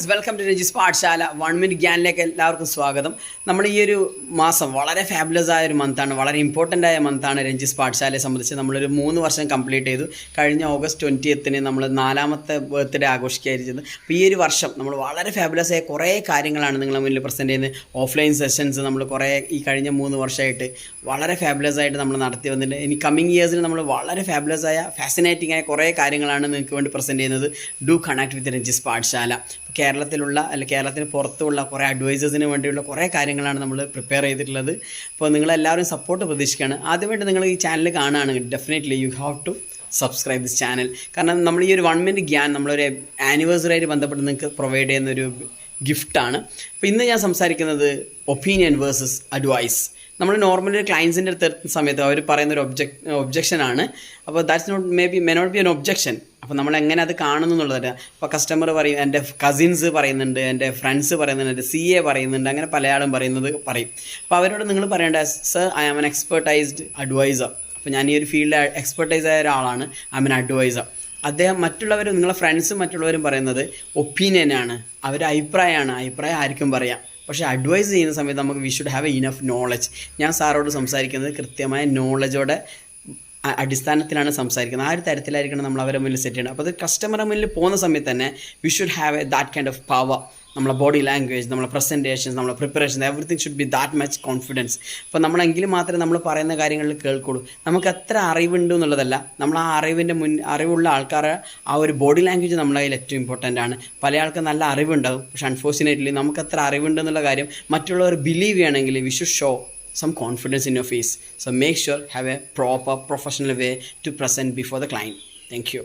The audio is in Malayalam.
Welcome to Ranji's Paathshaala 1 minute ഗ്യാനിലേക്ക് എല്ലാവർക്കും സ്വാഗതം. നമ്മൾ ഈ ഒരു മാസം വളരെ ഫാബുലസ് ആയ ഒരു മന്താണ്, വളരെ ഇമ്പോർട്ടൻ്റ് ആയ മന്താണ് രഞ്ജിസ് പാഠശാലയെ സംബന്ധിച്ച്. നമ്മളൊരു 3 വർഷം കംപ്ലീറ്റ് ചെയ്തു. കഴിഞ്ഞ ഓഗസ്റ്റ് 20th നമ്മൾ 4ാമത്തെ ബർത്ത്ഡേ ആഘോഷിക്കുകയായിരുന്നു. അപ്പോൾ ഈ ഒരു വർഷം നമ്മൾ വളരെ ഫാബുലസ് ആയ കുറേ കാര്യങ്ങളാണ് നിങ്ങളുടെ മുന്നിൽ പ്രസൻറ്റ് ചെയ്യുന്നത്. ഓഫ്ലൈൻ സെഷൻസ് നമ്മൾ കുറേ ഈ കഴിഞ്ഞ 3 വർഷമായിട്ട് വളരെ ഫാബുലസ് ആയിട്ട് നമ്മൾ നടത്തി വന്നിട്ടുണ്ട്. ഇനി കമ്മിങ് ഇയേഴ്സിൽ നമ്മൾ വളരെ ഫാബുലസ് ആയ ഫാസിനേറ്റിംഗ് ആയ കുറേ കാര്യങ്ങളാണ് നിങ്ങൾക്ക് വേണ്ടി പ്രസൻറ്റ് ചെയ്യുന്നത്. Do connect with Ranjis Pathashala. കേരളത്തിലുള്ള കേരളത്തിന് പുറത്തുള്ള കുറേ അഡ്വൈസേഴ്സിന് വേണ്ടിയുള്ള കുറേ കാര്യങ്ങളാണ് നമ്മൾ പ്രിപ്പയർ ചെയ്തിട്ടുള്ളത്. അപ്പോൾ നിങ്ങളെല്ലാവരും സപ്പോർട്ട് പ്രതീക്ഷിക്കുകയാണ്. ആദ്യമായിട്ട് നിങ്ങൾ ഈ ചാനൽ കാണുകയാണെങ്കിൽ definitely you have to subscribe this channel. കാരണം നമ്മൾ ഈ ഒരു 1 മിനിറ്റ് ഗ്യാൻ നമ്മളൊരു ആനിവേഴ്സറി ആയിട്ട് ബന്ധപ്പെട്ട് നിങ്ങൾക്ക് പ്രൊവൈഡ് ചെയ്യുന്നൊരു ഗിഫ്റ്റാണ്. അപ്പോൾ ഇന്ന് ഞാൻ സംസാരിക്കുന്നത് ഒപ്പീനിയൻ വേഴ്സസ് അഡ്വൈസ്. നമ്മൾ നോർമലി ഒരു ക്ലയൻസിൻ്റെ അടുത്ത് സമയത്ത് അവർ പറയുന്നൊരു ഒബ്ജക്ഷനാണ്. അപ്പോൾ that's may not be an objection. അപ്പോൾ നമ്മൾ എങ്ങനെ അത് കാണുന്നു എന്നുള്ളതല്ല. അപ്പോൾ കസ്റ്റമർ പറയും, എൻ്റെ കസിൻസ് പറയുന്നുണ്ട്, എൻ്റെ ഫ്രണ്ട്സ് പറയുന്നുണ്ട്, എൻ്റെ CA പറയുന്നുണ്ട്, അങ്ങനെ പലയാളും പറയും. അപ്പോൾ അവരോട് നിങ്ങൾ പറയേണ്ട, sir I am an expertised adviser. അപ്പോൾ ഞാൻ ഈ ഒരു ഫീൽഡിൽ എക്സ്പെർട്ടൈസ് ആയ ഒരാളാണ്. I am an adviser. അദ്ദേഹം മറ്റുള്ളവരും നിങ്ങളെ ഫ്രണ്ട്സും മറ്റുള്ളവരും പറയുന്നത് ഒപ്പീനിയനാണ്, അവരുടെ അഭിപ്രായം ആർക്കും പറയാം. പക്ഷേ അഡ്വൈസ് ചെയ്യുന്ന സമയത്ത് നമുക്ക് we should have A enough knowledge. ഞാൻ സാറോട് സംസാരിക്കുന്നത് കൃത്യമായ നോളജോടെ അടിസ്ഥാനത്തിലാണ് സംസാരിക്കുന്നത്. ആ ഒരു തരത്തിലായിരിക്കണം നമ്മൾ അവരെ മുന്നിൽ സെറ്റ് ചെയ്യണം. അപ്പോൾ അത് കസ്റ്റമറുടെ മുന്നിൽ പോകുന്ന സമയത്ത് തന്നെ we should have that kind of power. നമ്മളെ ബോഡി ലാംഗ്വേജ്, നമ്മളെ പ്രസൻറ്റേഷൻസ്, നമ്മളെ preparation, everything should be that much confidence. അപ്പോൾ നമ്മളെങ്കിലും മാത്രമേ നമ്മൾ പറയുന്ന കാര്യങ്ങളിൽ കേൾക്കുള്ളൂ. നമുക്ക് എത്ര അറിവുണ്ട് എന്നുള്ളതല്ല, നമ്മൾ ആ അറിവുള്ള ആൾക്കാരെ ആ ഒരു ബോഡി ലാംഗ്വേജ് നമ്മളെ കയ്യിൽ ഏറ്റവും ഇമ്പോർട്ടൻ്റ് ആണ്. പല ആൾക്കും നല്ല അറിവുണ്ടാകും, പക്ഷേ അൺഫോർച്ചുനേറ്റ്ലി നമുക്ക് എത്ര അറിവുണ്ടെന്നുള്ള കാര്യം മറ്റുള്ളവർ ബിലീവ് ചെയ്യണമെങ്കിൽ we should show some confidence in your face. So make sure have a proper professional way to present before the client. Thank you.